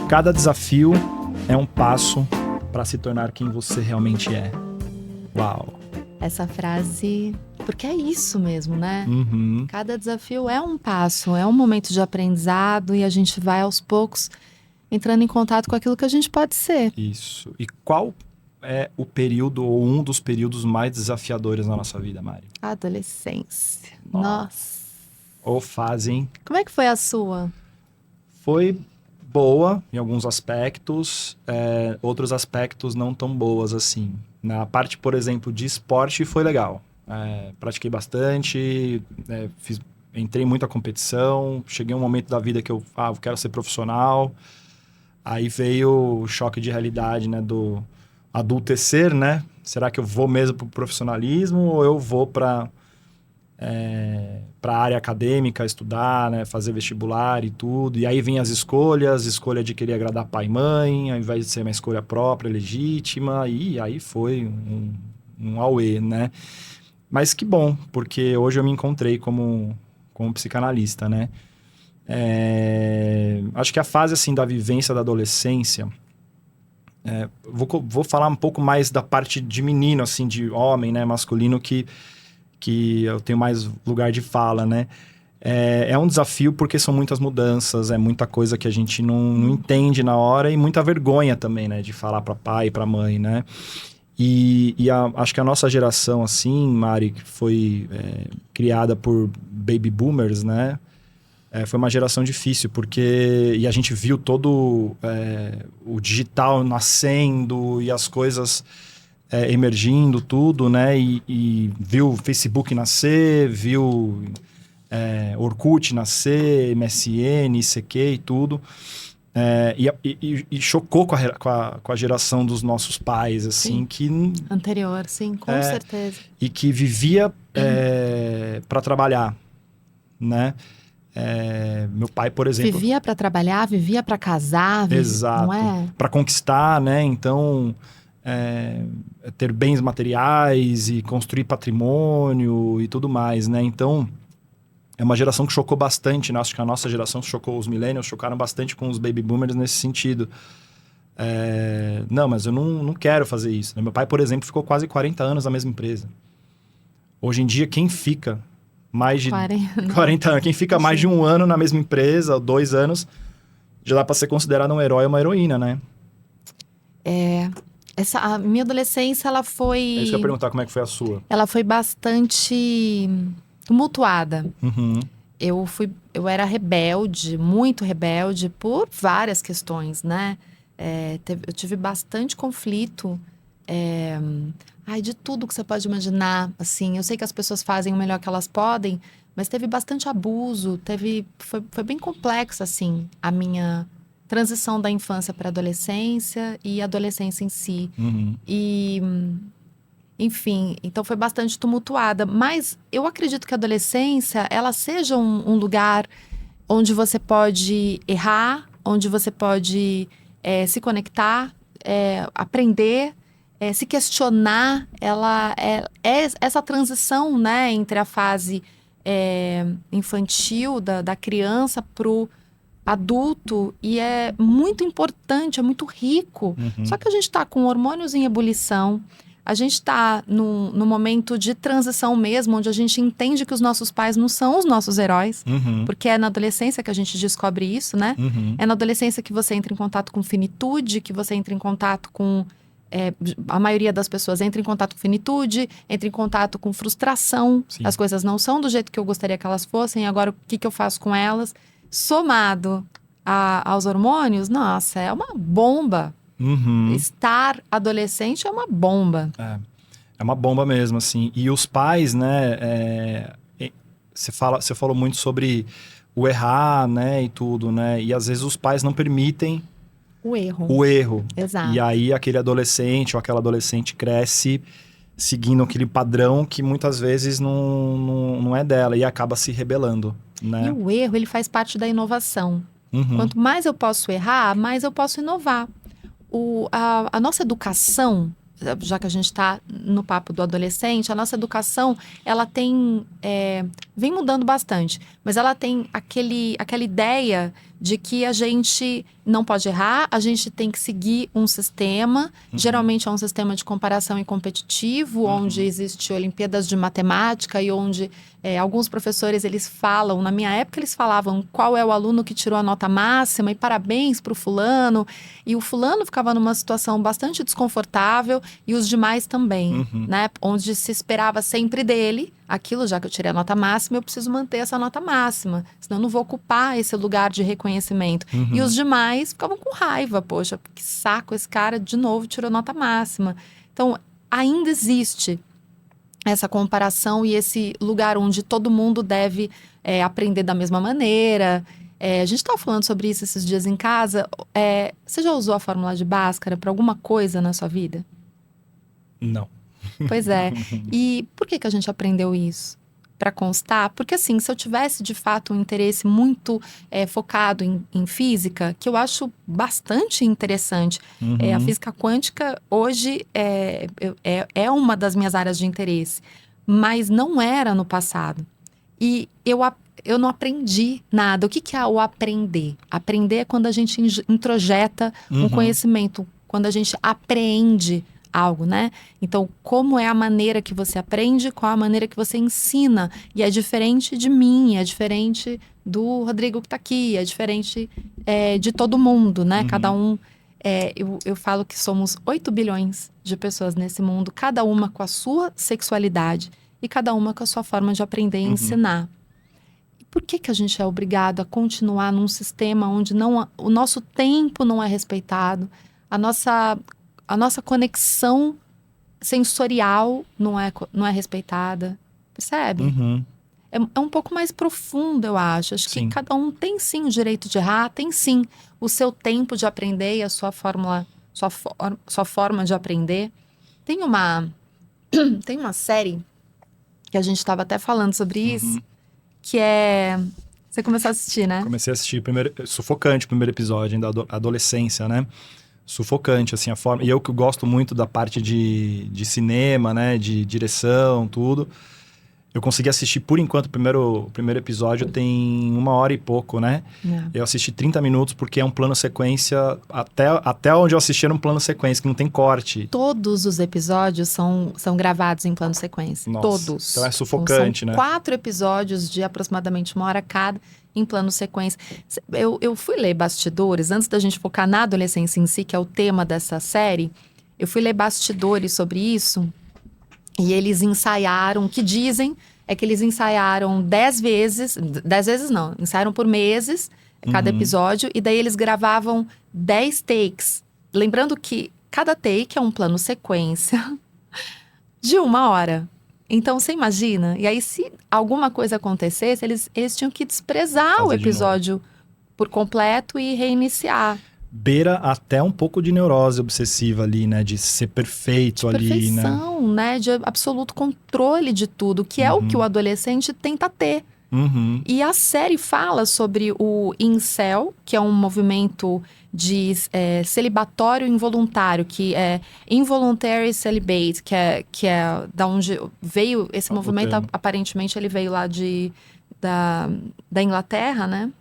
Cada desafio é um passo para se tornar quem você realmente é. Uau! Essa frase... Porque é isso mesmo, né? Uhum. Cada desafio é um passo, é um momento de aprendizado e a gente vai aos poucos entrando em contato com aquilo que a gente pode ser. Isso. E qual é o período ou um dos períodos mais desafiadores na nossa vida, Mari? A adolescência. Nossa. Nossa. Ou fase, hein? Como é que foi a sua? Foi boa em alguns aspectos, outros aspectos não tão boas assim. Na parte, por exemplo, de esporte foi legal. Pratiquei bastante, entrei em muita competição, cheguei a um momento da vida que eu quero ser profissional. Aí veio o choque de realidade, né, do adultecer, né? Será que eu vou mesmo para o profissionalismo ou eu vou para a área acadêmica, estudar, né, fazer vestibular e tudo. E aí vem as escolhas, escolha de querer agradar pai e mãe, ao invés de ser uma escolha própria, legítima. E aí foi um auê, né? Mas que bom, porque hoje eu me encontrei como psicanalista, né? Acho que a fase assim da vivência da adolescência, vou falar um pouco mais da parte de menino, assim, de homem, né, masculino, que eu tenho mais lugar de fala, né? É um desafio porque são muitas mudanças, é muita coisa que a gente não entende na hora e muita vergonha também, né, de falar para pai e para mãe, né? Acho que a nossa geração, assim, Mari, que foi criada por baby boomers, né? Foi uma geração difícil, porque... E a gente viu todo o digital nascendo e as coisas emergindo, tudo, né? E viu o Facebook nascer, viu Orkut nascer, MSN, ICQ e tudo. E chocou com a geração dos nossos pais, assim, Sim. que... Anterior, sim, com certeza. E que vivia para trabalhar, né? Meu pai, por exemplo... Vivia para trabalhar, vivia para casar, Exato. não é? Para conquistar, né? Então, ter bens materiais e construir patrimônio e tudo mais, né? Então, é uma geração que chocou bastante, né? Acho que a nossa geração chocou, os millennials chocaram bastante com os baby boomers nesse sentido. Não, mas eu não quero fazer isso, né? Meu pai, por exemplo, ficou quase 40 anos na mesma empresa. Hoje em dia, quem fica mais de 40 anos, quem fica mais de um ano na mesma empresa, ou 2 anos, já dá para ser considerado um herói ou uma heroína, né? A minha adolescência, ela foi... É isso que eu ia perguntar, como é que foi a sua? Ela foi bastante tumultuada. Uhum. Eu era rebelde, muito rebelde, por várias questões, né? Eu tive bastante conflito, de tudo que você pode imaginar, assim. Eu sei que as pessoas fazem o melhor que elas podem, mas teve bastante abuso, foi bem complexo, assim, a minha transição da infância para a adolescência e a adolescência em si. Uhum. Enfim, então foi bastante tumultuada. Mas eu acredito que a adolescência, ela seja um lugar onde você pode errar, onde você pode se conectar, aprender, se questionar. Ela é essa transição, né, entre a fase infantil, da criança pro adulto, e é muito importante, é muito rico. Uhum. Só que a gente está com hormônios em ebulição, a gente está no momento de transição mesmo, onde a gente entende que os nossos pais não são os nossos heróis, Uhum. porque é na adolescência que a gente descobre isso, né? Uhum. É na adolescência que você entra em contato com finitude, que você entra em contato com... a maioria das pessoas entra em contato com finitude, entra em contato com frustração. Sim. As coisas não são do jeito que eu gostaria que elas fossem, agora o que eu faço com elas? Somado aos hormônios, nossa, é uma bomba. Uhum. Estar adolescente é uma bomba. É uma bomba mesmo, assim. E os pais, né? Você falou muito sobre o errar, né? E tudo, né? E às vezes os pais não permitem O erro. o erro. Exato. E aí aquele adolescente ou aquela adolescente cresce seguindo aquele padrão que muitas vezes não é dela e acaba se rebelando, né? E o erro, ele faz parte da inovação. Uhum. Quanto mais eu posso errar, mais eu posso inovar. A nossa educação, já que a gente está no papo do adolescente, a nossa educação, ela tem vem mudando bastante. Mas ela tem aquela ideia de que a gente não pode errar, a gente tem que seguir um sistema. Geralmente é um sistema de comparação e competitivo, onde existe Olimpíadas de Matemática e onde alguns professores, eles falam, na minha época eles falavam qual é o aluno que tirou a nota máxima e parabéns para o fulano. E o fulano ficava numa situação bastante desconfortável e os demais também, né? Onde se esperava sempre dele, aquilo, já que eu tirei a nota máxima, eu preciso manter essa nota máxima, senão eu não vou ocupar esse lugar de reconhecimento. E os demais ficavam com raiva, poxa, que saco, esse cara de novo tirou nota máxima. Então, ainda existe essa comparação e esse lugar onde todo mundo deve aprender da mesma maneira. A gente estava falando sobre isso esses dias em casa. Você já usou a fórmula de Bhaskara para alguma coisa na sua vida? Não. Pois é. E por que a gente aprendeu isso? Para constar? Porque assim, se eu tivesse de fato um interesse muito focado em física, que eu acho bastante interessante. A física quântica hoje é uma das minhas áreas de interesse, mas não era no passado. E eu não aprendi nada. O que é o aprender? Aprender é quando a gente introjeta um conhecimento, quando a gente apreende algo, né? Então, como é a maneira que você aprende, qual a maneira que você ensina. E é diferente de mim, é diferente do Rodrigo que tá aqui, é diferente de todo mundo, né? Cada um... eu falo que somos 8 bilhões de pessoas nesse mundo, cada uma com a sua sexualidade e cada uma com a sua forma de aprender e ensinar. E por que a gente é obrigado a continuar num sistema onde o nosso tempo não é respeitado, a nossa conexão sensorial não é respeitada, percebe? É um pouco mais profundo, eu acho. Acho que cada um tem sim o direito de errar, tem sim o seu tempo de aprender e a sua forma de aprender. Tem uma série que a gente estava até falando sobre isso, que você começou a assistir, né? Comecei a assistir, sufocante o primeiro episódio, ainda adolescência, né? Sufocante, assim, a forma... E eu que gosto muito da parte de cinema, né? De direção, tudo. Eu consegui assistir, por enquanto, o primeiro episódio tem 1 hora e pouco, né? Eu assisti 30 minutos porque é um plano sequência... Até onde eu assisti era um plano sequência, que não tem corte. Todos os episódios são gravados em plano sequência. Nossa, todos. Então é sufocante, né? 4 episódios de aproximadamente 1 hora cada em plano sequência. Eu fui ler bastidores, antes da gente focar na adolescência em si, que é o tema dessa série. Eu fui ler bastidores sobre isso. E eles ensaiaram, o que dizem é que eles ensaiaram 10 vezes... 10 vezes não, ensaiaram por meses cada episódio. E daí eles gravavam 10 takes. Lembrando que cada take é um plano sequência de 1 hora. Então, você imagina? E aí, se alguma coisa acontecesse, eles tinham que desprezar Fazer o episódio por completo e reiniciar. Beira até um pouco de neurose obsessiva ali, né? De ser perfeito ali, né? Perfeição, né? De absoluto controle de tudo, que é o que o adolescente tenta ter. E a série fala sobre o incel, que é um movimento de celibatório involuntário, que é involuntary celibate, que é da onde veio esse movimento. Aparentemente ele veio lá da Inglaterra, né?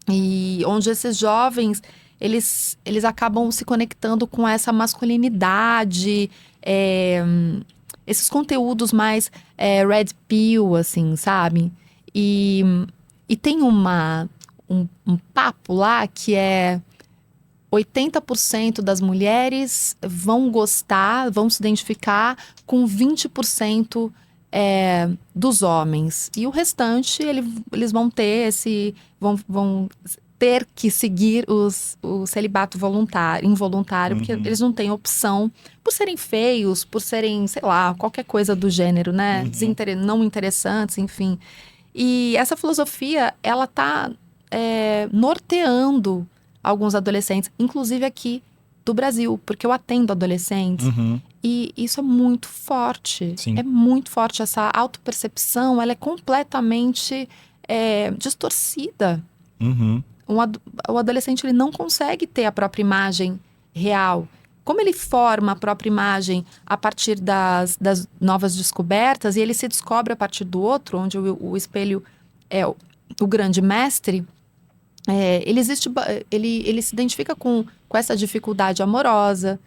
E onde esses jovens eles acabam se conectando com essa masculinidade, esses conteúdos mais red pill, assim, sabe? E tem um papo lá que 80% das mulheres vão gostar, vão se identificar com 20% dos homens. E o restante, eles vão ter vão ter que seguir o celibato involuntário, porque eles não têm opção, por serem feios, por serem, sei lá, qualquer coisa do gênero, né? Não interessantes, enfim. E essa filosofia, ela tá norteando alguns adolescentes, inclusive aqui do Brasil, porque eu atendo adolescentes. E isso é muito forte. Sim. É muito forte. Essa autopercepção, ela é completamente distorcida. O adolescente, ele não consegue ter a própria imagem real. como ele forma a própria imagem a partir das novas descobertas, e ele se descobre a partir do outro, onde o espelho é o grande mestre, ele se identifica com essa dificuldade amorosa,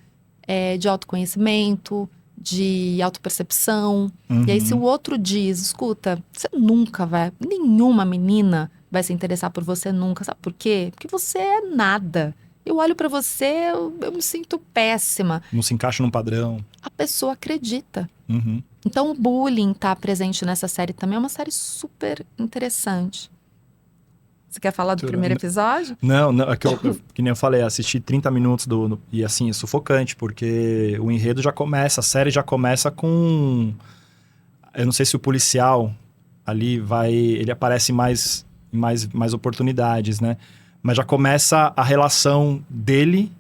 de autoconhecimento, de autopercepção. Uhum. E aí, se o outro diz, escuta, você nunca nenhuma menina vai se interessar por você nunca. Sabe por quê? Porque você é nada. Eu olho pra você, eu me sinto péssima. Não se encaixa num padrão. A pessoa acredita. Uhum. Então, o bullying tá presente nessa série também. É uma série super interessante. Você quer falar do primeiro episódio? Não, que nem eu falei, assisti 30 minutos e assim, é sufocante, porque o enredo já começa, a série já começa com... Eu não sei se o policial ali ele aparece mais oportunidades, né? Mas já começa a relação dele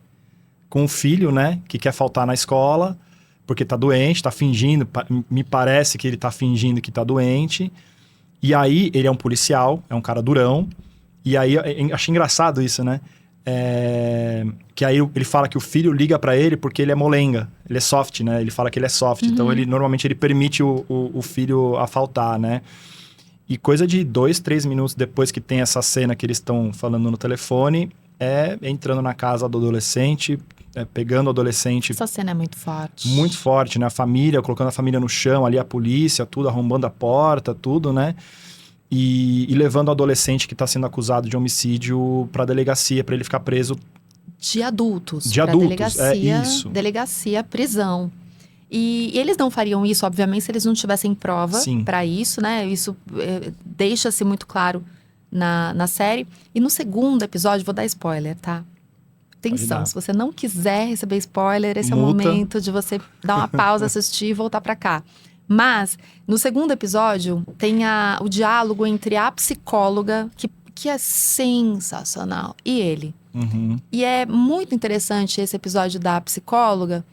com o filho, né? Que quer faltar na escola, porque tá doente, tá fingindo, me parece que ele tá fingindo que tá doente. E aí, ele é um policial, é um cara durão. E aí, achei engraçado isso, né? Que aí ele fala que o filho liga pra ele porque ele é molenga. Ele é soft, né? Ele fala que ele é soft. Então, normalmente, ele permite o filho a faltar, né? E coisa de 2, 3 minutos depois que tem essa cena que eles estão falando no telefone, entrando na casa do adolescente, pegando o adolescente. Essa cena é muito forte. Muito forte, né? A família, colocando a família no chão, ali a polícia, tudo, arrombando a porta, tudo, né? E levando o adolescente que está sendo acusado de homicídio para a delegacia, para ele ficar preso. De adultos. De adultos, delegacia, isso. Delegacia, prisão. E eles não fariam isso, obviamente, se eles não tivessem prova para isso, né? Isso deixa-se muito claro na série. E no segundo episódio, vou dar spoiler, tá? Atenção, se você não quiser receber spoiler, esse é o momento de você dar uma pausa, assistir e voltar para cá. Mas, no segundo episódio, tem o diálogo entre a psicóloga, que é sensacional, e ele. Uhum. E é muito interessante esse episódio da psicóloga,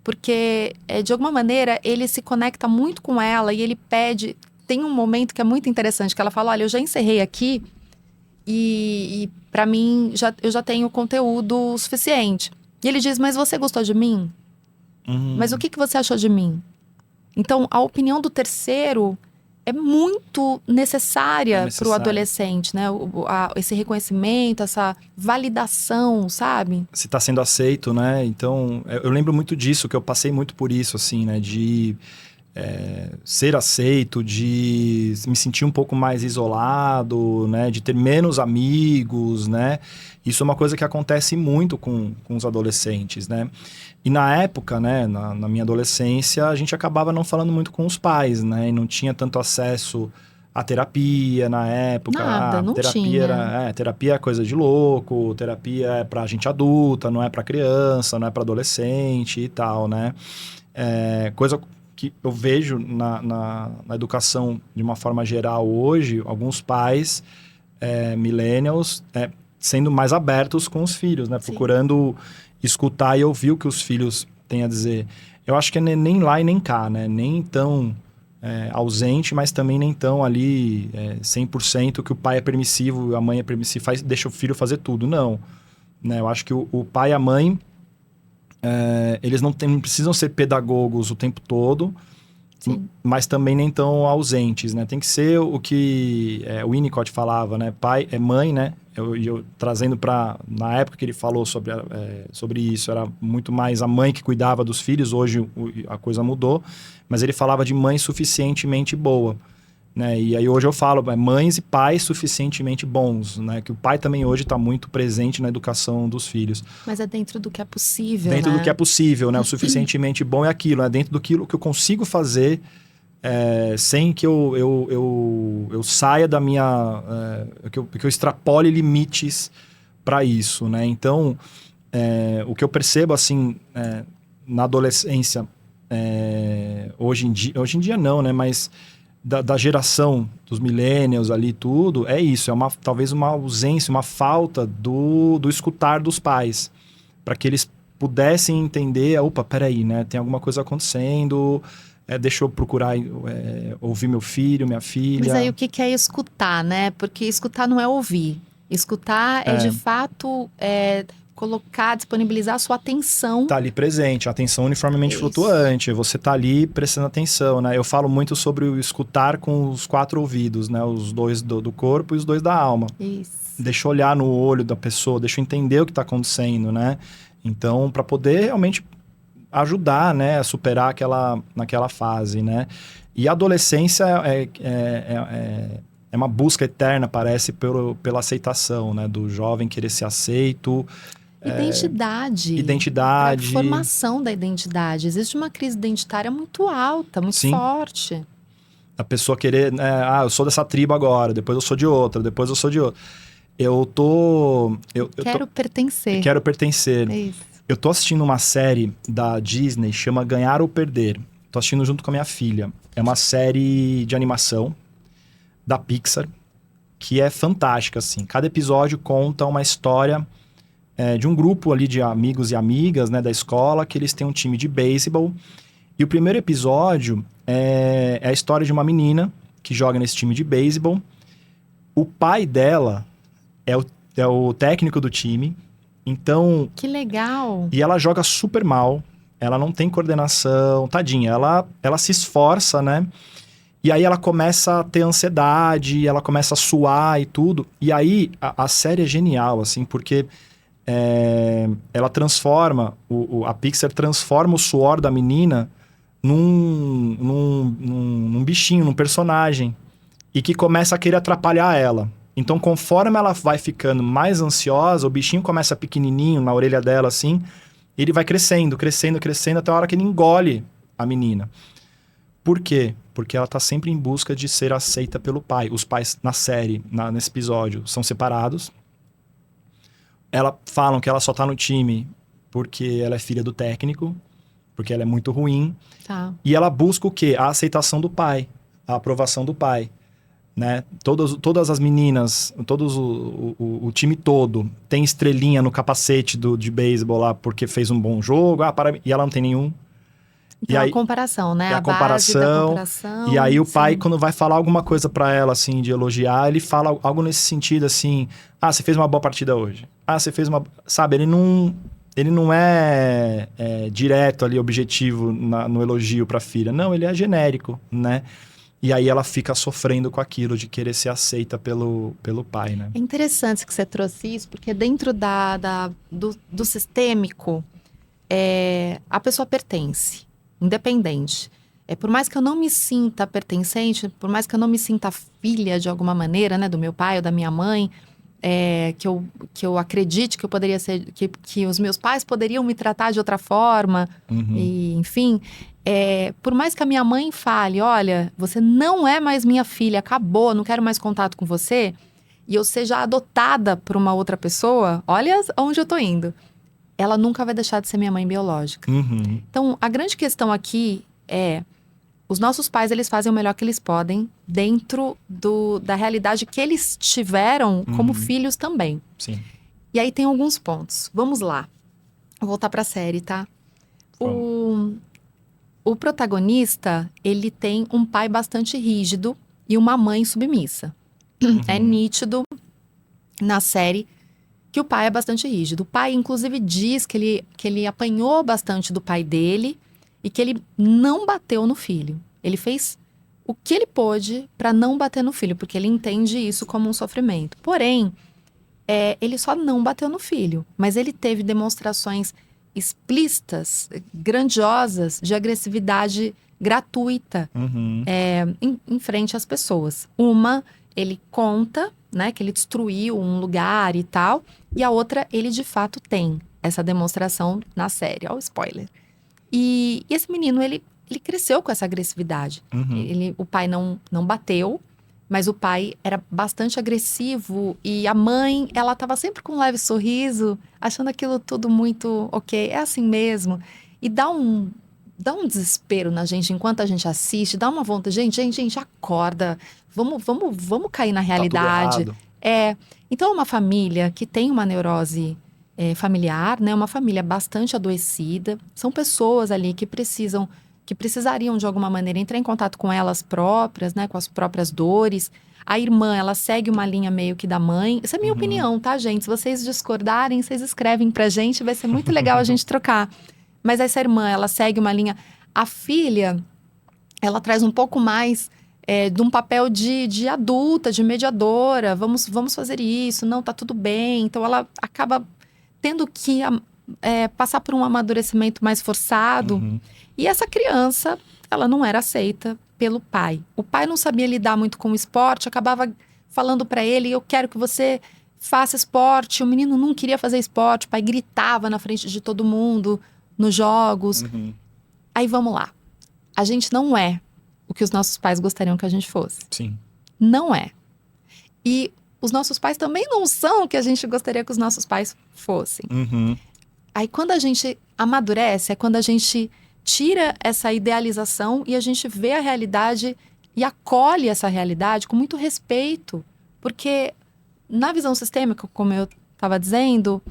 porque, de alguma maneira, ele se conecta muito com ela e ele pede... Tem um momento que é muito interessante, que ela fala, olha, eu já encerrei aqui e para mim, eu já tenho conteúdo suficiente. E ele diz, mas você gostou de mim? Uhum. Mas o que você achou de mim? Então, a opinião do terceiro é muito necessária para o adolescente, né? Esse reconhecimento, essa validação, sabe? Se está sendo aceito, né? Então, eu lembro muito disso, que eu passei muito por isso, assim, né? De ser aceito, de me sentir um pouco mais isolado, né? De ter menos amigos, né? Isso é uma coisa que acontece muito com os adolescentes, né? E na época, né, na minha adolescência, a gente acabava não falando muito com os pais, né? E não tinha tanto acesso à terapia na época. Nada, não terapia tinha. Terapia é coisa de louco, terapia é pra gente adulta, não é pra criança, não é pra adolescente e tal, né? Coisa que eu vejo na educação de uma forma geral hoje, alguns pais millennials sendo mais abertos com os filhos, né? Sim. Procurando escutar e ouvir o que os filhos têm a dizer. Eu acho que é nem lá e nem cá, né? Nem tão ausente, mas também nem tão ali 100% que o pai é permissivo, a mãe é permissiva, deixa o filho fazer tudo. Não. Né? Eu acho que o pai e a mãe, eles não precisam ser pedagogos o tempo todo, mas também nem tão ausentes, né? Tem que ser o que o Winnicott falava, né? Pai é mãe, né? Eu trazendo na época que ele falou sobre isso, era muito mais a mãe que cuidava dos filhos. Hoje a coisa mudou, mas ele falava de mãe suficientemente boa, né? E aí hoje eu falo mães e pais suficientemente bons, né? Que o pai também hoje está muito presente na educação dos filhos. Mas é dentro do que é possível, dentro né? do que é possível, né? O suficientemente bom é aquilo, né? Dentro do que eu consigo fazer sem que eu saia da minha... que eu extrapole limites para isso, né? Então, o que eu percebo, assim, na adolescência, hoje em dia não, né? Mas da geração dos millennials ali, tudo, é isso. Talvez uma ausência, uma falta do escutar dos pais. Para que eles pudessem entender, opa, peraí, né? Tem alguma coisa acontecendo... deixa eu procurar ouvir meu filho, minha filha. Mas aí o que é escutar, né? Porque escutar não é ouvir. Escutar é de fato colocar, disponibilizar a sua atenção. Tá ali presente, a atenção uniformemente Isso. flutuante, você tá ali prestando atenção, né? Eu falo muito sobre o escutar com os 4 ouvidos, né? Os 2 do corpo e os 2 da alma. Isso. Deixa eu olhar no olho da pessoa, deixa eu entender o que tá acontecendo, né? Então, para poder realmente ajudar, né, a superar naquela fase, né? E a adolescência é uma busca eterna, parece, pela aceitação, né? Do jovem querer ser aceito. Identidade. A formação da identidade. Existe uma crise identitária muito alta, muito Sim. forte. A pessoa querer, né, eu sou dessa tribo agora, depois eu sou de outra, depois eu sou de outra. Eu Quero pertencer. Quero pertencer. É isso. Eu tô assistindo uma série da Disney, chama Ganhar ou Perder. Tô assistindo junto com a minha filha. É uma série de animação da Pixar, que é fantástica, assim. Cada episódio conta uma história de um grupo ali de amigos e amigas, né, da escola, que eles têm um time de beisebol. E o primeiro episódio é a história de uma menina que joga nesse time de beisebol. O pai dela é o técnico do time. Então... Que legal! E ela joga super mal. Ela não tem coordenação. Tadinha, ela se esforça, né? E aí ela começa a ter ansiedade, ela começa a suar e tudo. E aí a série é genial, assim, porque ela transforma, a Pixar transforma o suor da menina num bichinho, num personagem. E que começa a querer atrapalhar ela. Então, conforme ela vai ficando mais ansiosa, o bichinho começa pequenininho na orelha dela, assim, e ele vai crescendo, crescendo, crescendo, até a hora que ele engole a menina. Por quê? Porque ela tá sempre em busca de ser aceita pelo pai. Os pais, na série, nesse episódio, são separados. Falam que ela só tá no time porque ela é filha do técnico, porque ela é muito ruim. Tá. E ela busca o quê? A aceitação do pai, a aprovação do pai. Né? Todas as meninas, o time todo tem estrelinha no capacete de beisebol lá porque fez um bom jogo, e ela não tem nenhum. Então, a comparação, né? A base da comparação. E aí o pai, sim. quando vai falar alguma coisa pra ela, assim, de elogiar, ele fala algo nesse sentido, assim... Ah, você fez uma boa partida hoje. Ah, você fez uma... Sabe, ele não é direto ali, objetivo no elogio pra filha. Não, ele é genérico, né? E aí ela fica sofrendo com aquilo de querer ser aceita pelo pai, né? É interessante que você trouxe isso, porque dentro do sistêmico, a pessoa pertence, independente. Por mais que eu não me sinta pertencente, por mais que eu não me sinta filha de alguma maneira, né, do meu pai ou da minha mãe, que eu acredite que eu poderia ser, que os meus pais poderiam me tratar de outra forma, e, enfim... por mais que a minha mãe fale, olha, você não é mais minha filha, acabou, não quero mais contato com você, e eu seja adotada por uma outra pessoa, olha onde eu tô indo. Ela nunca vai deixar de ser minha mãe biológica. Uhum. Então, a grande questão aqui os nossos pais, eles fazem o melhor que eles podem dentro da realidade que eles tiveram como filhos também. Sim. E aí tem alguns pontos. Vamos lá. Vou voltar pra série, tá? O protagonista, ele tem um pai bastante rígido e uma mãe submissa. É nítido na série que o pai é bastante rígido. O pai, inclusive, diz que ele apanhou bastante do pai dele e que ele não bateu no filho. Ele fez o que ele pôde para não bater no filho, porque ele entende isso como um sofrimento. Porém, ele só não bateu no filho, mas ele teve demonstrações explícitas, grandiosas, de agressividade gratuita em frente às pessoas. Uma, ele conta, né, que ele destruiu um lugar e tal, e a outra, ele de fato tem essa demonstração na série. Olha o spoiler. E esse menino, ele cresceu com essa agressividade. O pai não bateu, mas o pai era bastante agressivo e a mãe, ela estava sempre com um leve sorriso, achando aquilo tudo muito ok, é assim mesmo. E dá um desespero na gente enquanto a gente assiste, dá uma vontade, gente, acorda, vamos cair na realidade. Tá tudo errado. Então, uma família que tem uma neurose familiar, né, uma família bastante adoecida, são pessoas ali que precisam que precisariam de alguma maneira entrar em contato com elas próprias, né, com as próprias dores. A irmã, ela segue uma linha meio que da mãe. Essa é a minha opinião, tá, gente? Se vocês discordarem, vocês escrevem pra gente, vai ser muito legal a gente trocar. Mas essa irmã, ela segue uma linha. A filha, ela traz um pouco mais de um papel de adulta, de mediadora. Vamos fazer isso, não, tá tudo bem. Então, ela acaba tendo que passar por um amadurecimento mais forçado. E essa criança, ela não era aceita pelo pai. O pai não sabia lidar muito com o esporte, acabava falando para ele, eu quero que você faça esporte. O menino não queria fazer esporte, o pai gritava na frente de todo mundo, nos jogos. Aí vamos lá. A gente não é o que os nossos pais gostariam que a gente fosse. Sim. Não é. E os nossos pais também não são o que a gente gostaria que os nossos pais fossem. Aí quando a gente amadurece, é quando a gente tira essa idealização e a gente vê a realidade e acolhe essa realidade com muito respeito. Porque na visão sistêmica, como eu estava dizendo,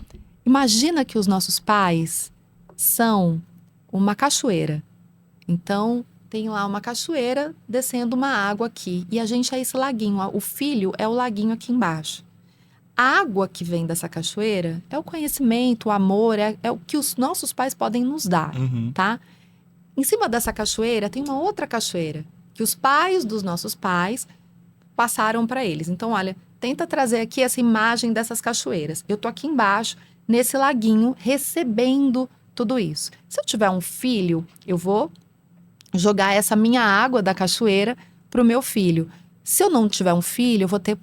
imagina que os nossos pais são uma cachoeira. Então, tem lá uma cachoeira descendo uma água aqui. E a gente é esse laguinho. O filho é o laguinho aqui embaixo. A água que vem dessa cachoeira é o conhecimento, o amor, é o que os nossos pais podem nos dar, tá? Em cima dessa cachoeira tem uma outra cachoeira que os pais dos nossos pais passaram para eles. Então, olha, tenta trazer aqui essa imagem dessas cachoeiras. Eu tô aqui embaixo, nesse laguinho, recebendo tudo isso. Se eu tiver um filho, eu vou jogar essa minha água da cachoeira pro meu filho. Se eu não tiver um filho, eu vou ter,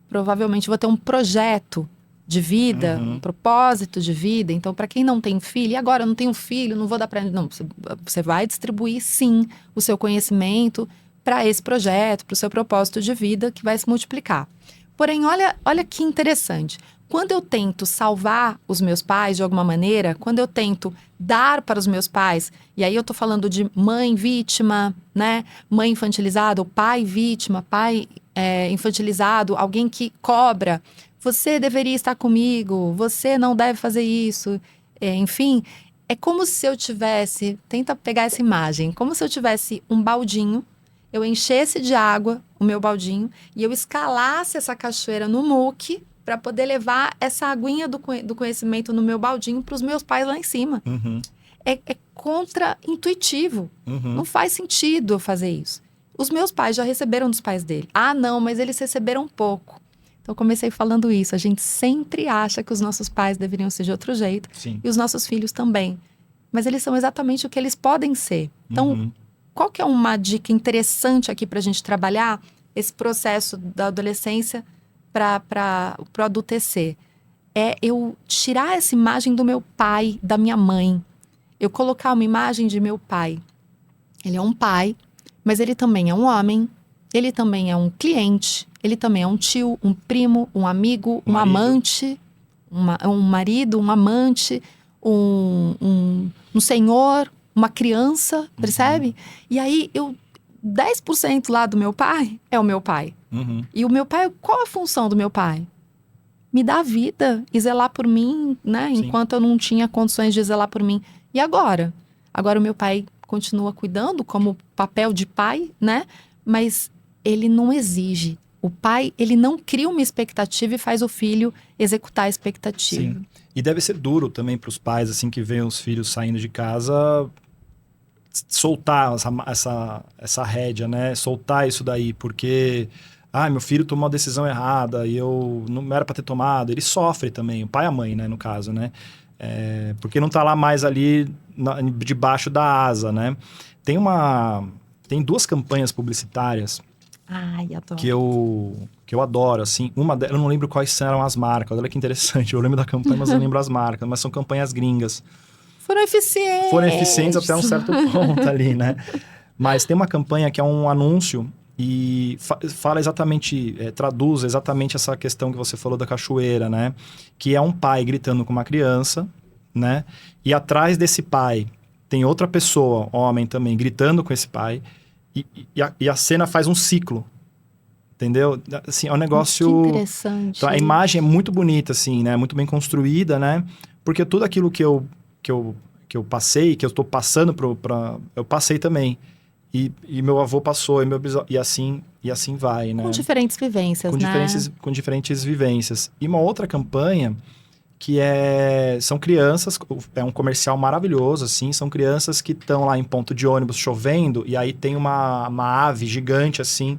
provavelmente, vou ter um projeto de vida, um propósito de vida. Então, para quem não tem filho, e agora eu não tenho filho, não vou dar para... Não, você vai distribuir, sim, o seu conhecimento para esse projeto, para o seu propósito de vida, que vai se multiplicar. Porém, olha que interessante. Quando eu tento salvar os meus pais de alguma maneira, quando eu tento dar para os meus pais, e aí eu tô falando de mãe vítima, né? Mãe infantilizada, ou pai vítima, pai infantilizado, alguém que cobra. Você deveria estar comigo, você não deve fazer isso. Enfim, é como se eu tivesse... Tenta pegar essa imagem. Como se eu tivesse um baldinho, eu enchesse de água o meu baldinho e eu escalasse essa cachoeira no muque para poder levar essa aguinha do conhecimento no meu baldinho para os meus pais lá em cima. É contra-intuitivo. Não faz sentido eu fazer isso. Os meus pais já receberam dos pais dele. Ah, não, mas eles receberam pouco. Então, eu comecei falando isso. A gente sempre acha que os nossos pais deveriam ser de outro jeito. Sim. E os nossos filhos também. Mas eles são exatamente o que eles podem ser. Então, qual que é uma dica interessante aqui para a gente trabalhar esse processo da adolescência para o adultecer? É eu tirar essa imagem do meu pai, da minha mãe. Eu colocar uma imagem de meu pai. Ele é um pai, mas ele também é um homem. Ele também é um cliente. Ele também é um tio, um primo, um amigo, um amante, um marido, um amante, um senhor, uma criança, percebe? E aí, 10% lá do meu pai é o meu pai. E o meu pai, qual a função do meu pai? Me dar vida e zelar por mim, né? Sim. Enquanto eu não tinha condições de zelar por mim. E agora? Agora o meu pai continua cuidando como papel de pai, né? Mas ele não exige. O pai, ele não cria uma expectativa e faz o filho executar a expectativa. Sim. E deve ser duro também para os pais, assim, que veem os filhos saindo de casa, soltar essa rédea, né? Soltar isso daí, porque... meu filho tomou uma decisão errada e eu não era para ter tomado. Ele sofre também, o pai e a mãe, né, no caso, né? Porque não tá lá mais ali debaixo da asa, né? Tem 2 campanhas publicitárias... Ai, adoro. Que eu adoro, assim. Uma delas, eu não lembro quais eram as marcas. Olha que interessante. Eu lembro da campanha, mas eu não lembro as marcas. Mas são campanhas gringas. Foram eficientes até um certo ponto ali, né? Mas tem uma campanha que é um anúncio e fala exatamente, traduz exatamente essa questão que você falou da cachoeira, né? Que é um pai gritando com uma criança, né? E atrás desse pai tem outra pessoa, homem também, gritando com esse pai. E a cena faz um ciclo, entendeu? Assim, é um negócio... Que interessante. Então, a imagem é muito bonita, assim, né? Muito bem construída, né? Porque tudo aquilo que eu eu passei, que eu estou passando eu passei também. E meu avô passou, e assim vai, né? Com diferentes vivências, né? Com diferentes vivências. E uma outra campanha que são crianças, é um comercial maravilhoso, assim, são crianças que estão lá em ponto de ônibus chovendo, e aí tem uma ave gigante, assim,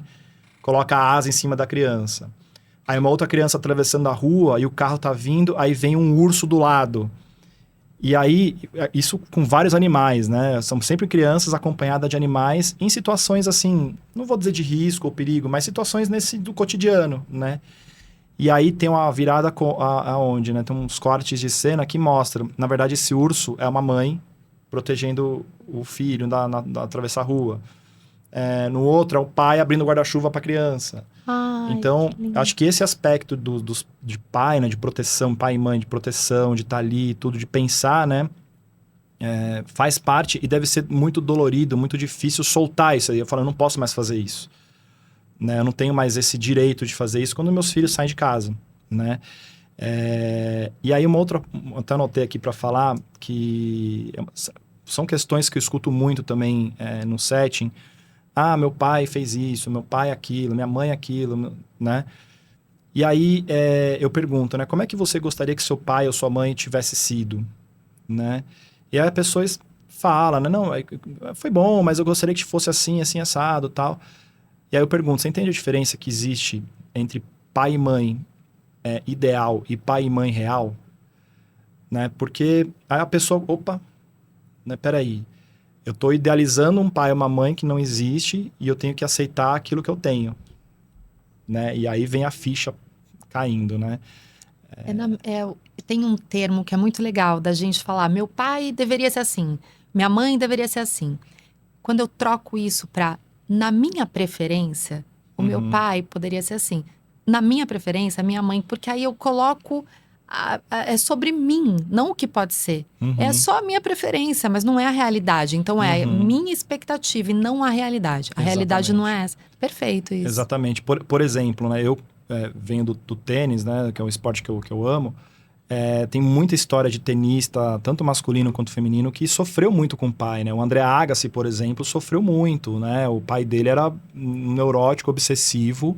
coloca a asa em cima da criança. Aí uma outra criança atravessando a rua, e o carro tá vindo, aí vem um urso do lado. E aí, isso com vários animais, né? São sempre crianças acompanhadas de animais em situações, assim, não vou dizer de risco ou perigo, mas situações do cotidiano, né? E aí tem uma virada aonde, né? Tem uns cortes de cena que mostram, na verdade, esse urso é uma mãe protegendo o filho da atravessar a rua. No outro é o pai abrindo o guarda-chuva para a criança. Ai, Então, que lindo. acho que esse aspecto de pai, né? De proteção, pai e mãe, de proteção, de estar ali, tudo, de pensar, né? Faz parte e deve ser muito dolorido, muito difícil soltar isso aí. Eu falo, eu não posso mais fazer isso. Né? Eu não tenho mais esse direito de fazer isso quando meus filhos saem de casa, né? E aí uma outra, até anotei aqui para falar, que são questões que eu escuto muito também no setting. Ah, meu pai fez isso, meu pai aquilo, minha mãe aquilo, né? E aí eu pergunto, né? Como é que você gostaria que seu pai ou sua mãe tivesse sido, né? E aí a pessoa fala, né? Não, foi bom, mas eu gostaria que fosse assim, assim, assado, tal. E aí eu pergunto, você entende a diferença que existe entre pai e mãe ideal e pai e mãe real? Né? Porque aí a pessoa, opa, né, peraí, eu estou idealizando um pai e uma mãe que não existe e eu tenho que aceitar aquilo que eu tenho. Né? E aí vem a ficha caindo, né? Tem um termo que é muito legal da gente falar, meu pai deveria ser assim, minha mãe deveria ser assim. Quando eu troco isso para na minha preferência, o meu pai poderia ser assim. Na minha preferência, a minha mãe, porque aí eu coloco é sobre mim, não o que pode ser. É só a minha preferência, mas não é a realidade. Então é minha expectativa e não a realidade. A realidade não é essa. Perfeito isso. Exatamente. Por exemplo, né, eu venho do tênis, né, que é um esporte que eu amo. Tem muita história de tenista, tanto masculino quanto feminino, que sofreu muito com o pai, né? O André Agassi, por exemplo, sofreu muito, né? O pai dele era um neurótico obsessivo,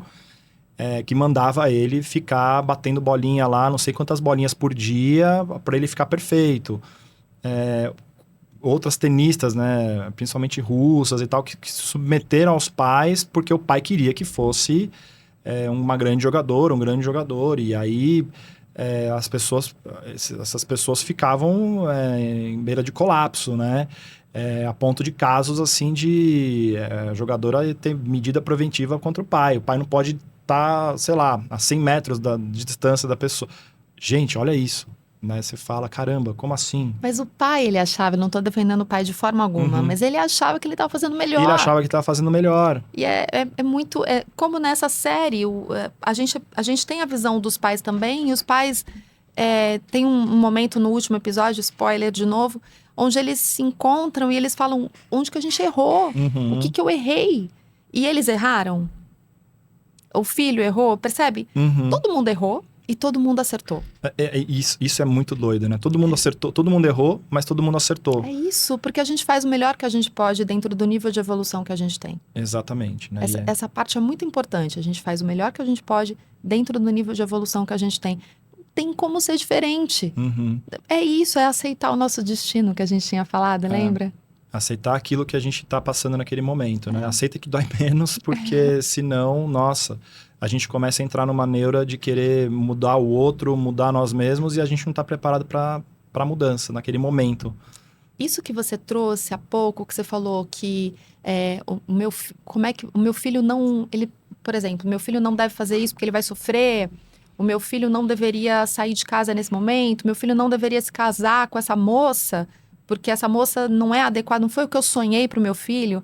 que mandava ele ficar batendo bolinha lá, não sei quantas bolinhas por dia, para ele ficar perfeito. Outras tenistas, né? Principalmente russas e tal, que se submeteram aos pais porque o pai queria que fosse um grande jogador, e aí... essas pessoas ficavam em beira de colapso, né? A ponto de casos assim de jogadora ter medida preventiva contra o pai. O pai não pode estar, sei lá, a 100 metros de distância da pessoa. Gente, olha isso. Né? Você fala, caramba, como assim? Mas o pai, ele achava, eu não tô defendendo o pai de forma alguma, mas ele achava que ele estava fazendo melhor. Ele achava que estava fazendo melhor. E é muito... como nessa série, a gente tem a visão dos pais também, e os pais... tem um momento no último episódio, spoiler de novo, onde eles se encontram e eles falam onde que a gente errou, o que eu errei. E eles erraram. O filho errou, percebe? Todo mundo errou. E todo mundo acertou. Isso é muito doido, né? Todo mundo acertou, todo mundo errou, mas todo mundo acertou. É isso, porque a gente faz o melhor que a gente pode dentro do nível de evolução que a gente tem. Exatamente. Né? Essa parte é muito importante. A gente faz o melhor que a gente pode dentro do nível de evolução que a gente tem. Não tem como ser diferente. É isso, é aceitar o nosso destino que a gente tinha falado, lembra? Aceitar aquilo que a gente está passando naquele momento, né? Aceita que dói menos, porque senão, nossa... A gente começa a entrar numa neura de querer mudar o outro, mudar nós mesmos, e a gente não está preparado para a mudança naquele momento. Isso que você trouxe há pouco, que você falou que como é que o meu filho não... por exemplo, meu filho não deve fazer isso porque ele vai sofrer, o meu filho não deveria sair de casa nesse momento, meu filho não deveria se casar com essa moça, porque essa moça não é adequada, não foi o que eu sonhei para o meu filho.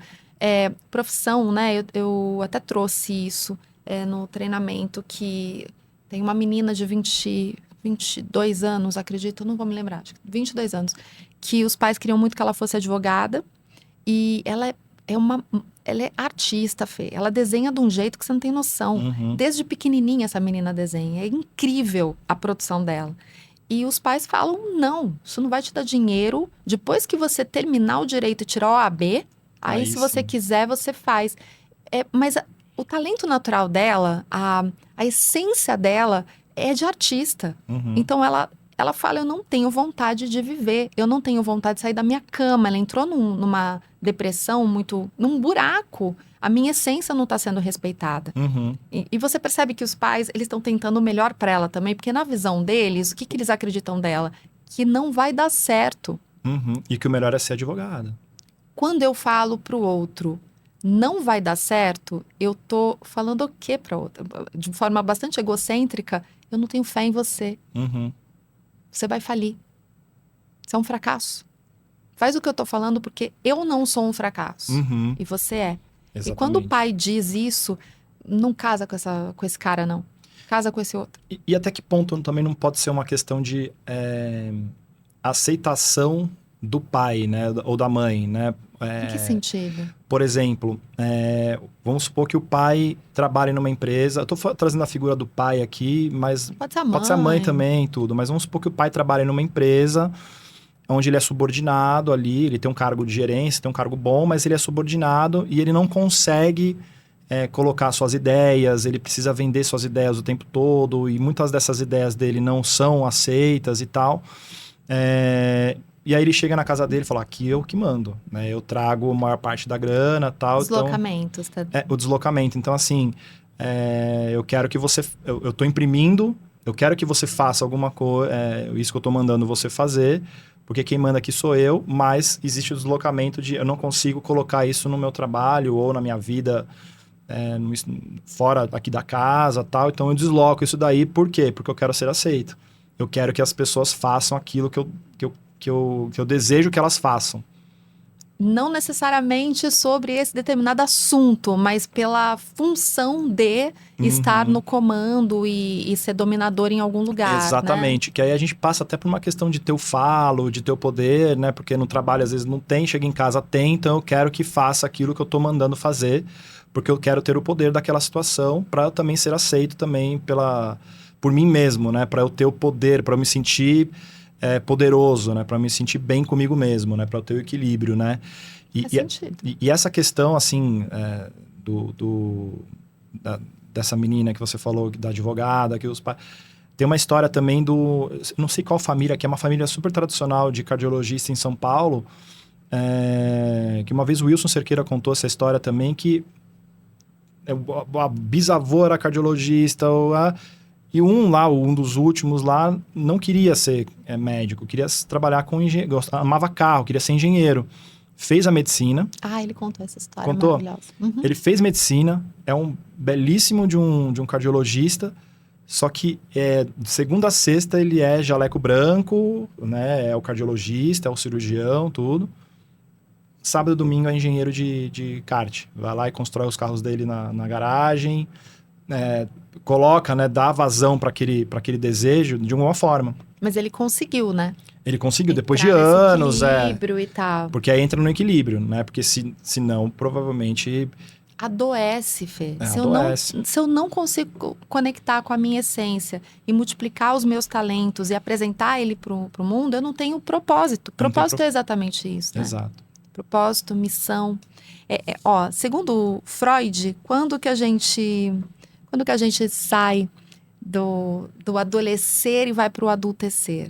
Profissão, né? Eu até trouxe isso. No treinamento, que tem uma menina de 22 anos, acredito, não vou me lembrar, acho que 22 anos, que os pais queriam muito que ela fosse advogada, e ela é artista, Fê. Ela desenha de um jeito que você não tem noção. Desde pequenininha essa menina desenha. É incrível a produção dela. E os pais falam, não, isso não vai te dar dinheiro. Depois que você terminar o direito e tirar o OAB, aí se você sim. quiser, você faz. Mas o talento natural dela, a essência dela é de artista. Uhum. Então ela fala, eu não tenho vontade de viver, eu não tenho vontade de sair da minha cama. Ela entrou numa depressão num buraco. A minha essência não está sendo respeitada. Uhum. E você percebe que os pais, eles estão tentando o melhor para ela também, porque na visão deles, o que eles acreditam dela? Que não vai dar certo. Uhum. E que o melhor é ser advogada. Quando eu falo pro outro, não vai dar certo, eu tô falando o quê pra outra? De forma bastante egocêntrica, eu não tenho fé em você. Uhum. Você vai falir. Você é um fracasso. Faz o que eu tô falando porque eu não sou um fracasso. Uhum. E você é. Exatamente. E quando o pai diz isso, não casa com esse cara, não. Casa com esse outro. E até que ponto também não pode ser uma questão de aceitação do pai, né? Ou da mãe, né? Em que sentido? Por exemplo, vamos supor que o pai trabalhe numa empresa. Eu tô trazendo a figura do pai aqui, mas Pode ser a mãe também, tudo. Mas vamos supor que o pai trabalhe numa empresa onde ele é subordinado ali, ele tem um cargo de gerência, tem um cargo bom, mas ele é subordinado e ele não consegue colocar suas ideias, ele precisa vender suas ideias o tempo todo e muitas dessas ideias dele não são aceitas e tal. E aí ele chega na casa dele e fala, aqui eu que mando, né? Eu trago a maior parte da grana e tal. Deslocamentos. Então, o deslocamento. Então, assim, eu quero que você... Eu tô imprimindo, eu quero que você faça alguma coisa, isso que eu tô mandando você fazer, porque quem manda aqui sou eu, mas existe o deslocamento de eu não consigo colocar isso no meu trabalho ou na minha vida fora aqui da casa tal. Então, eu desloco isso daí. Por quê? Porque eu quero ser aceito. Eu quero que as pessoas façam aquilo que eu desejo que elas façam. Não necessariamente sobre esse determinado assunto, mas pela função de estar no comando e ser dominador em algum lugar. Exatamente. Né? Que aí a gente passa até por uma questão de ter o falo, de ter o poder, né? Porque no trabalho às vezes não tem, chega em casa tem, então eu quero que faça aquilo que eu tô mandando fazer, porque eu quero ter o poder daquela situação para eu também ser aceito também por mim mesmo, né? Para eu ter o poder, para eu me sentir poderoso, né? Para me sentir bem comigo mesmo, né? Para eu ter o equilíbrio, né? E essa questão, assim, dessa menina que você falou, da advogada, que os pais... Tem uma história também não sei qual família, que é uma família super tradicional de cardiologista em São Paulo, que uma vez o Wilson Cerqueira contou essa história também, que a bisavó era cardiologista, e um dos últimos lá, não queria ser médico, queria trabalhar com engenheiro, amava carro, queria ser engenheiro. Fez a medicina. Ele contou essa história maravilhosa. Uhum. Ele fez medicina, é um belíssimo de um cardiologista, só que de segunda a sexta ele é jaleco branco, né? É o cardiologista, é o cirurgião, tudo. Sábado e domingo é engenheiro de kart. Vai lá e constrói os carros dele na garagem, coloca, né, dá vazão para aquele desejo de alguma forma. Mas ele conseguiu, né? Ele conseguiu depois de anos, equilíbrio e tal. Porque aí entra no equilíbrio, né? Porque se não, provavelmente adoece, Fê. Adoece. Se eu não consigo conectar com a minha essência e multiplicar os meus talentos e apresentar ele pro mundo, eu não tenho propósito. Propósito é exatamente isso, né? Exato. Propósito, missão. Segundo Freud, quando que a gente sai do adolescer e vai para o adultecer?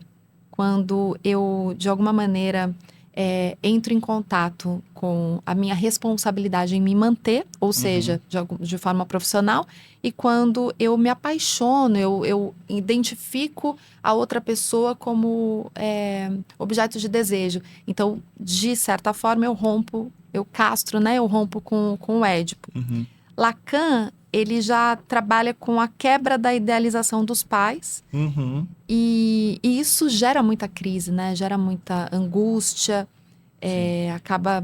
Quando eu, de alguma maneira, entro em contato com a minha responsabilidade em me manter, ou seja, de forma profissional, e quando eu me apaixono, eu identifico a outra pessoa como objeto de desejo. Então, de certa forma, eu castro, né? Eu rompo com o Édipo. Uhum. Lacan, ele já trabalha com a quebra da idealização dos pais. Uhum. E isso gera muita crise, né? Gera muita angústia, acaba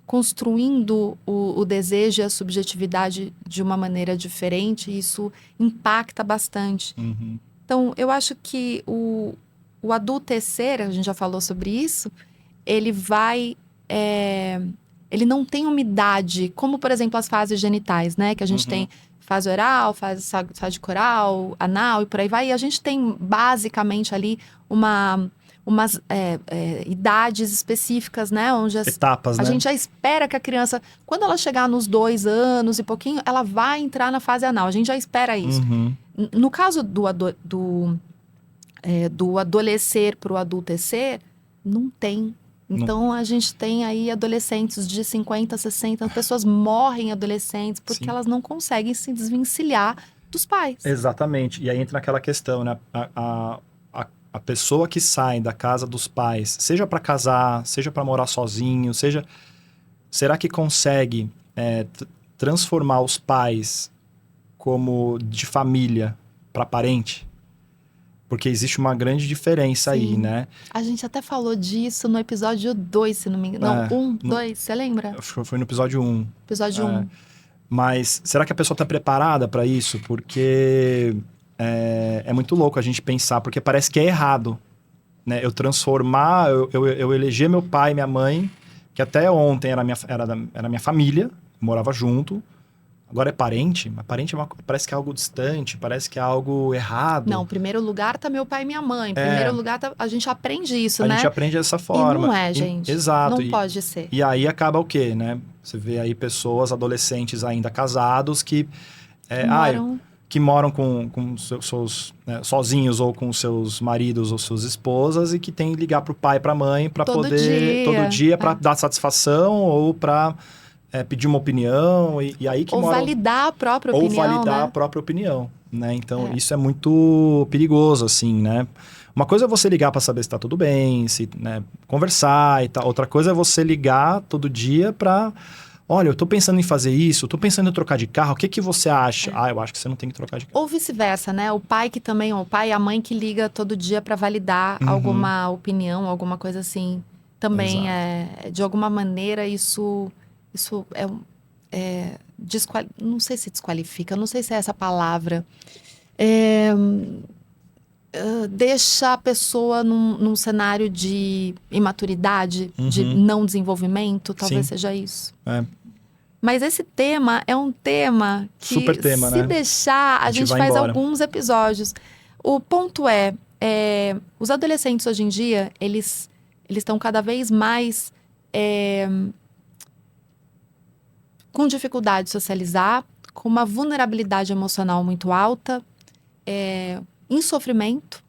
construindo o desejo e a subjetividade de uma maneira diferente, e isso impacta bastante. Uhum. Então, eu acho que o adultecer, a gente já falou sobre isso, ele vai... ele não tem uma idade, como, por exemplo, as fases genitais, né? Que a gente tem fase oral, fase coral, anal e por aí vai. E a gente tem basicamente ali umas idades específicas, né? Onde Etapas, a né? gente já espera que a criança, quando ela chegar nos 2 anos e pouquinho, ela vai entrar na fase anal. A gente já espera isso. Uhum. No caso do adolescer para o adultecer, não tem. Então, a gente tem aí adolescentes de 50, 60, pessoas morrem adolescentes porque Sim. elas não conseguem se desvencilhar dos pais. Exatamente. E aí entra naquela questão, né? A pessoa que sai da casa dos pais, seja para casar, seja para morar sozinho, será que consegue transformar os pais como de família para parente? Porque existe uma grande diferença aí, Sim. né? A gente até falou disso no episódio 2, se não me engano. Não, 1, 2, você lembra? Foi no episódio 1. Episódio 1. Mas será que a pessoa está preparada para isso? Porque é muito louco a gente pensar, porque parece que é errado, né? Eu transformar, eu eleger meu pai e minha mãe, que até ontem era minha família, morava junto. Agora é parente, mas parente parece que é algo distante, parece que é algo errado. Não, em primeiro lugar tá meu pai e minha mãe. Em primeiro lugar, a gente aprende isso, né? A gente aprende dessa E forma. não é, gente. Exato. Não pode ser. E aí acaba o quê, né? Você vê aí pessoas, adolescentes ainda casados, que moram com seus sozinhos ou com seus maridos ou suas esposas e que tem que ligar pro pai e pra mãe para poder todo dia para dar satisfação ou para pedir uma opinião e aí que ou validar a própria opinião, ou validar né? a própria opinião, né? Então isso é muito perigoso, assim, né? Uma coisa é você ligar para saber se tá tudo bem, né, conversar e tal. Outra coisa é você ligar todo dia para, olha, eu tô pensando em fazer isso, eu tô pensando em trocar de carro, o que que você acha? Eu acho que você não tem que trocar de carro. Ou vice-versa, né? O pai e a mãe que liga todo dia para validar alguma opinião, alguma coisa assim. Também de alguma maneira isso não sei se desqualifica, não sei se é essa palavra. Deixa a pessoa num cenário de imaturidade, de não desenvolvimento, talvez seja isso. Mas esse tema é um tema que, super tema, se deixar, a gente faz embora. alguns episódios. O ponto os adolescentes hoje em dia, eles estão cada vez mais com dificuldade de socializar, com uma vulnerabilidade emocional muito alta, em sofrimento,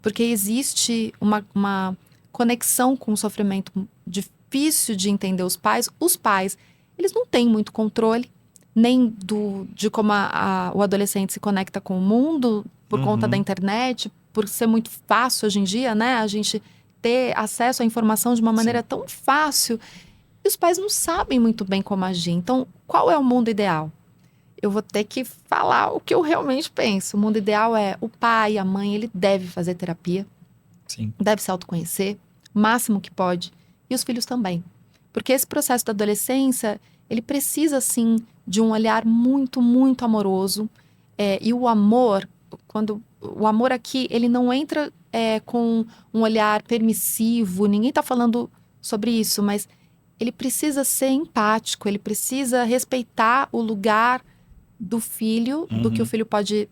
porque existe uma conexão com o sofrimento difícil de entender os pais. Os pais, eles não têm muito controle, nem de como o adolescente se conecta com o mundo por conta da internet, por ser muito fácil hoje em dia, né? A gente ter acesso à informação de uma maneira tão fácil. E os pais não sabem muito bem como agir. Então, qual é o mundo ideal? Eu vou ter que falar o que eu realmente penso. O mundo ideal é o pai, a mãe, ele deve fazer terapia. Sim. Deve se autoconhecer, o máximo que pode. E os filhos também. Porque esse processo da adolescência, ele precisa, sim, de um olhar muito, muito amoroso. E o amor, o amor aqui, ele não entra com um olhar permissivo. Ninguém está falando sobre isso, mas ele precisa ser empático. Ele precisa respeitar o lugar do filho, do que o filho pode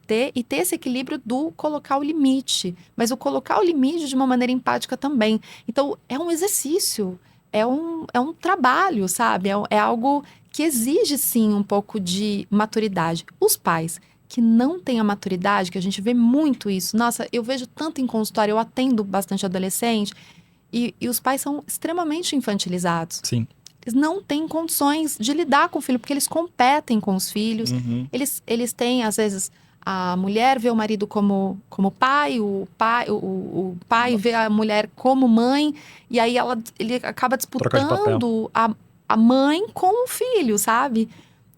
ter, e ter esse equilíbrio do colocar o limite. Mas o colocar o limite de uma maneira empática também. Então, é um exercício, é um trabalho, sabe? É algo que exige, sim, um pouco de maturidade. Os pais que não têm a maturidade, que a gente vê muito isso. Nossa, eu vejo tanto em consultório, eu atendo bastante adolescente, e os pais são extremamente infantilizados. Sim. Eles não têm condições de lidar com o filho, porque eles competem com os filhos. Eles têm, às vezes, a mulher vê o marido como pai, o pai vê a mulher como mãe, e aí ele acaba disputando a mãe com o filho, sabe?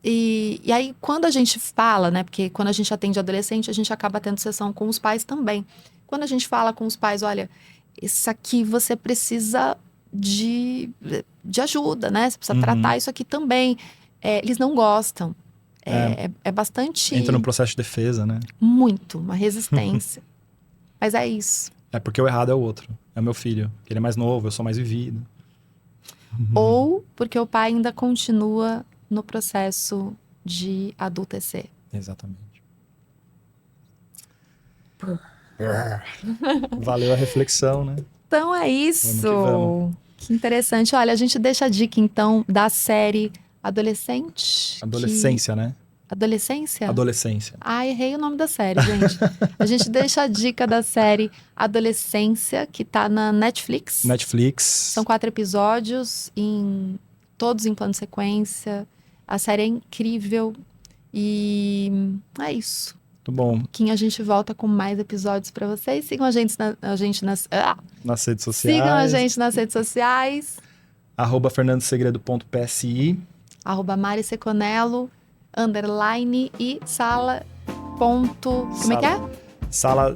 E aí, quando a gente fala, né? Porque quando a gente atende adolescente, a gente acaba tendo sessão com os pais também. Quando a gente fala com os pais, olha, isso aqui você precisa de ajuda, né? Você precisa tratar isso aqui também. Eles não gostam. É bastante... Entra no processo de defesa, né? Muito, uma resistência. Mas é isso. É porque o errado é o outro. É o meu filho. Ele é mais novo, eu sou mais vivido. Ou porque o pai ainda continua no processo de adultecer. Exatamente. Valeu a reflexão, né? Então é isso. Vamos que vamos. Que interessante. Olha, a gente deixa a dica, então, da série Adolescente. Adolescência, né? Adolescência? Adolescência. Ah, errei o nome da série, gente. A gente deixa a dica da série Adolescência, que tá na Netflix. Netflix. São 4 episódios, todos em plano de sequência. A série é incrível. E é isso. Muito bom. A gente volta com mais episódios pra vocês. Sigam a gente Nas redes sociais. Sigam a gente nas redes sociais. @fernandosegredo.psi. @mariseconello, _ e sala. Como é que é? Sala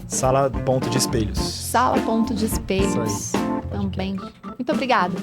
ponto de espelhos. Sala ponto de espelhos. Isso aí. Também. Muito obrigada.